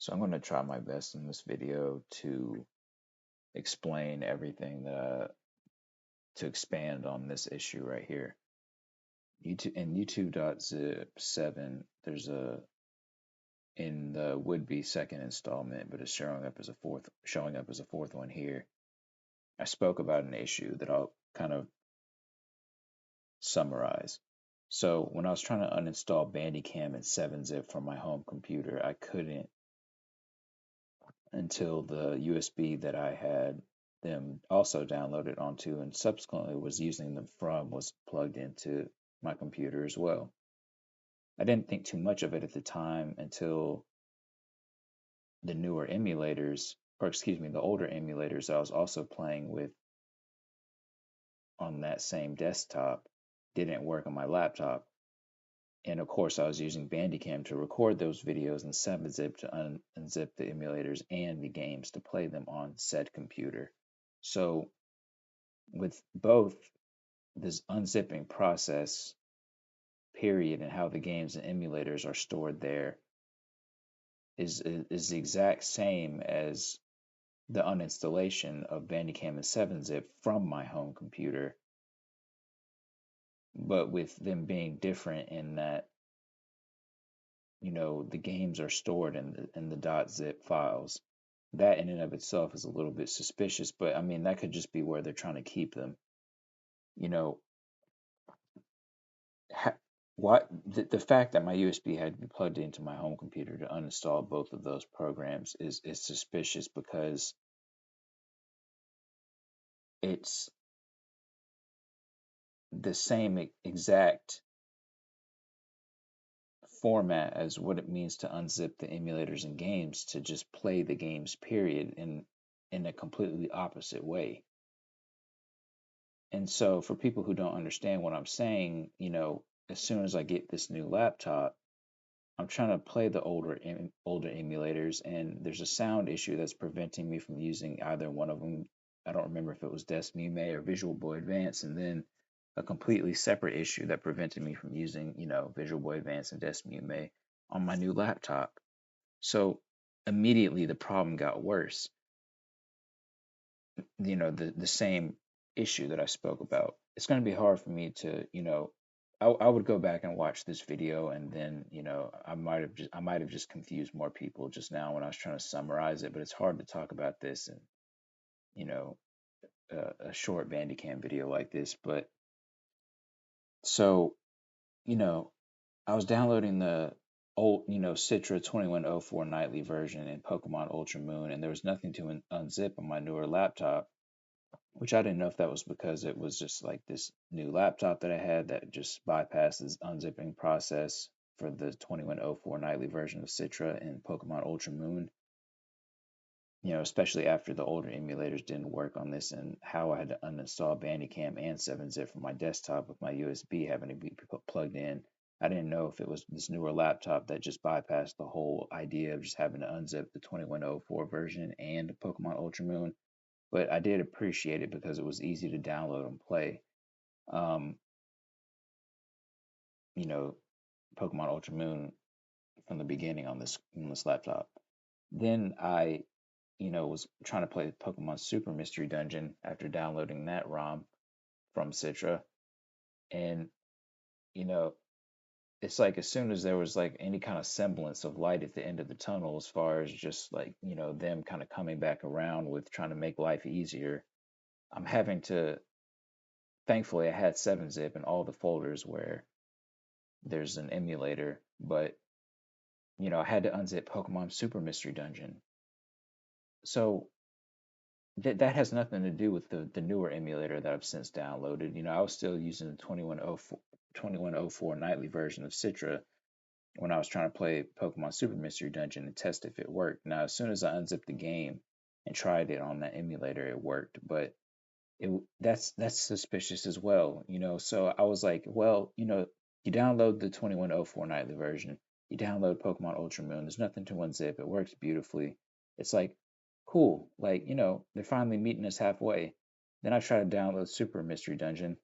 So I'm going to try my best in this video to explain everything to expand on this issue right here. In Youtube.zip 7, there's in the would-be second installment, but it's showing up as a fourth one here. I spoke about an issue that I'll kind of summarize. So when I was trying to uninstall Bandicam and 7-zip from my home computer, I couldn't until the USB that I had them also downloaded onto and subsequently was using them from was plugged into my computer as well. I didn't think too much of it at the time until the newer emulators, or excuse me, the older emulators I was also playing with on that same desktop didn't work on my laptop. And of course, I was using Bandicam to record those videos and 7-zip to unzip the emulators and the games to play them on said computer. So with both this unzipping process, period, and how the games and emulators are stored there is the exact same as the uninstallation of Bandicam and 7-zip from my home computer, but with them being different in that the games are stored in the .zip files. That in and of itself is a little bit suspicious, but I mean that could just be where they're trying to keep them. You know, what the fact that my USB had to be plugged into my home computer to uninstall both of those programs is suspicious because it's the same exact format as what it means to unzip the emulators and games to just play the games period in a completely opposite way. And so for people who don't understand what I'm saying, as soon as I get this new laptop, I'm trying to play the older emulators, and there's a sound issue that's preventing me from using either one of them. I don't remember if it was Desmume or Visual Boy Advance, and then a completely separate issue that prevented me from using, Visual Boy Advance and Desmume on my new laptop. So immediately the problem got worse. The same issue that I spoke about. It's going to be hard for me to, I would go back and watch this video, and then, I might have just confused more people just now when I was trying to summarize it. But it's hard to talk about this in, you know, a short Bandicam video like this. But so, I was downloading the old, Citra 2104 nightly version in Pokemon Ultra Moon, and there was nothing to unzip on my newer laptop, which I didn't know if that was because it was just like this new laptop that I had that just bypasses unzipping process for the 2104 nightly version of Citra and Pokemon Ultra Moon. Especially after the older emulators didn't work on this and how I had to uninstall Bandicam and 7-zip from my desktop with my USB having to be plugged in. I didn't know if it was this newer laptop that just bypassed the whole idea of just having to unzip the 2104 version and Pokemon Ultra Moon, but I did appreciate it because it was easy to download and play. Um, you know, Pokemon Ultra Moon from the beginning on this laptop. Then I, was trying to play Pokemon Super Mystery Dungeon after downloading that ROM from Citra, and you know, it's like as soon as there was like any kind of semblance of light at the end of the tunnel, as far as just like them kind of coming back around with trying to make life easier, I'm having to. Thankfully, I had 7-zip in all the folders where there's an emulator, but I had to unzip Pokemon Super Mystery Dungeon. So that has nothing to do with the newer emulator that I've since downloaded. I was still using the 2104 nightly version of Citra when I was trying to play Pokemon Super Mystery Dungeon and test if it worked. Now, as soon as I unzipped the game and tried it on that emulator, it worked, but that's suspicious as well. So I was like, well, you download the 2104 nightly version, you download Pokemon Ultra Moon, there's nothing to unzip, it works beautifully. It's like, cool, like, they're finally meeting us halfway. Then I try to download Super Mystery Dungeon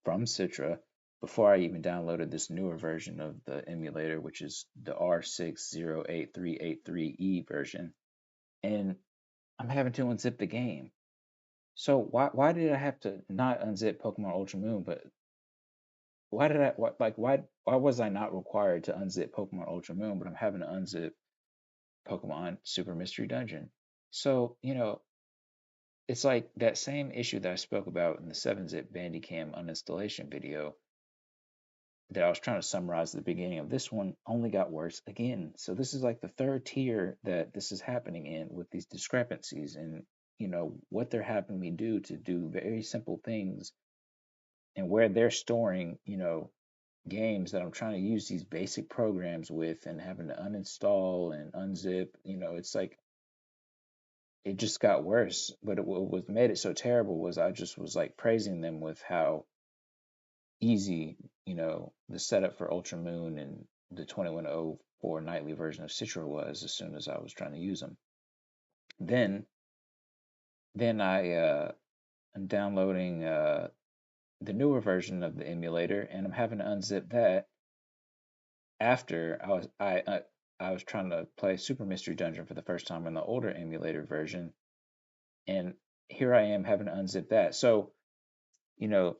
from Citra, before I even downloaded this newer version of the emulator, which is the r608383e version, and I'm having to unzip the game. So why did I have to not unzip Pokemon Ultra Moon, but why did why was I not required to unzip Pokemon Ultra Moon, but I'm having to unzip Pokemon Super Mystery Dungeon? So, it's like that same issue that I spoke about in the 7-zip Bandicam uninstallation video that I was trying to summarize at the beginning of this one only got worse again. So this is like the third tier that this is happening in with these discrepancies and what they're having me do to do very simple things and where they're storing, games that I'm trying to use these basic programs with and having to uninstall and unzip, it's like it just got worse. But what made it so terrible was I just was like praising them with how easy, the setup for Ultra Moon and the 2104 nightly version of Citra was as soon as I was trying to use them. Then, I'm downloading the newer version of the emulator, and I'm having to unzip that after I was trying to play Super Mystery Dungeon for the first time in the older emulator version, and here I am having to unzip that. So, you know,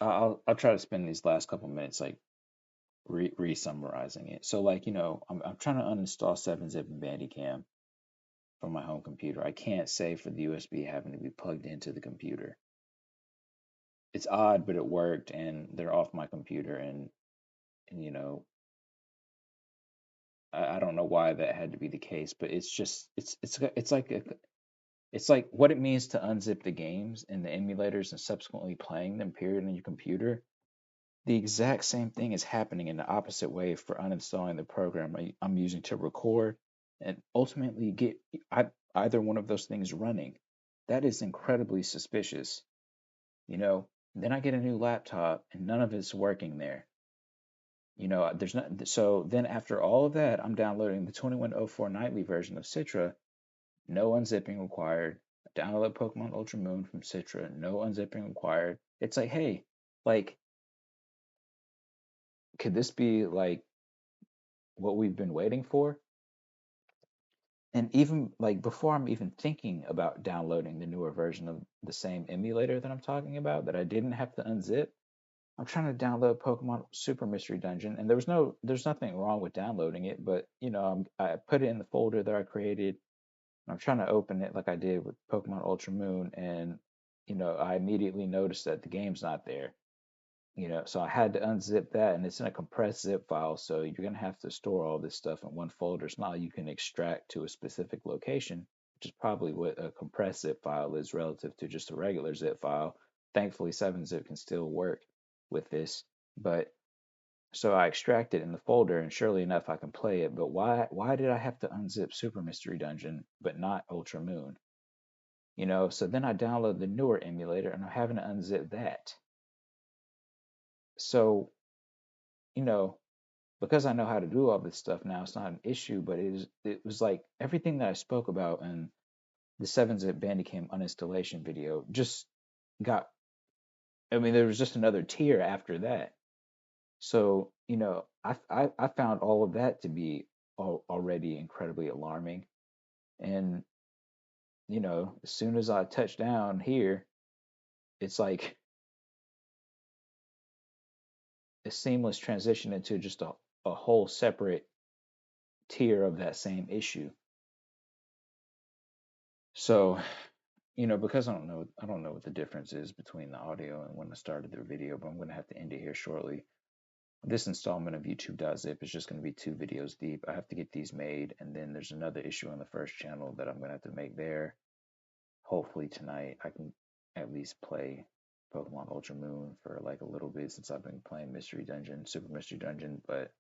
I'll try to spend these last couple minutes like re-summarizing it. So like, I'm trying to uninstall 7-zip and Bandicam from my home computer. I can't save for the USB having to be plugged into the computer. It's odd, but it worked, and they're off my computer, and I don't know why that had to be the case, but it's just it's like what it means to unzip the games in the emulators and subsequently playing them period on your computer. The exact same thing is happening in the opposite way for uninstalling the program I'm using to record and ultimately get either one of those things running. That is incredibly suspicious. Then I get a new laptop and none of it's working there. There's not. So then after all of that, I'm downloading the 2104 nightly version of Citra. No unzipping required. Download Pokemon Ultra Moon from Citra. No unzipping required. It's like, hey, like, could this be like what we've been waiting for? And even like before I'm even thinking about downloading the newer version of the same emulator that I'm talking about, that I didn't have to unzip, I'm trying to download Pokemon Super Mystery Dungeon, and there's nothing wrong with downloading it, but I put it in the folder that I created. I'm trying to open it like I did with Pokemon Ultra Moon, and I immediately noticed that the game's not there. So I had to unzip that, and it's in a compressed zip file, so you're gonna have to store all this stuff in one folder. It's not like you can extract to a specific location, which is probably what a compressed zip file is relative to just a regular zip file. Thankfully, 7-zip can still work with this, but so I extract it in the folder, and surely enough, I can play it. But why did I have to unzip Super Mystery Dungeon but not Ultra Moon? So then I download the newer emulator, and I'm having to unzip that. So, you know, because I know how to do all this stuff now, it's not an issue, but it was like everything that I spoke about in the 7-zip Bandicam uninstallation video just got, I mean, there was just another tier after that. So, I found all of that to be already incredibly alarming. And, as soon as I touch down here, it's like a seamless transition into just a whole separate tier of that same issue. So, because I don't know what the difference is between the audio and when I started the video, but I'm going to have to end it here shortly. This installment of Youtube.zip is just going to be 2 videos deep. I have to get these made, and then there's another issue on the first channel that I'm going to have to make there. Hopefully tonight I can at least play Pokemon Ultra Moon for like a little bit since I've been playing Mystery Dungeon, Super Mystery Dungeon, but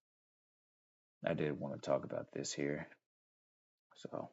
I did want to talk about this here. So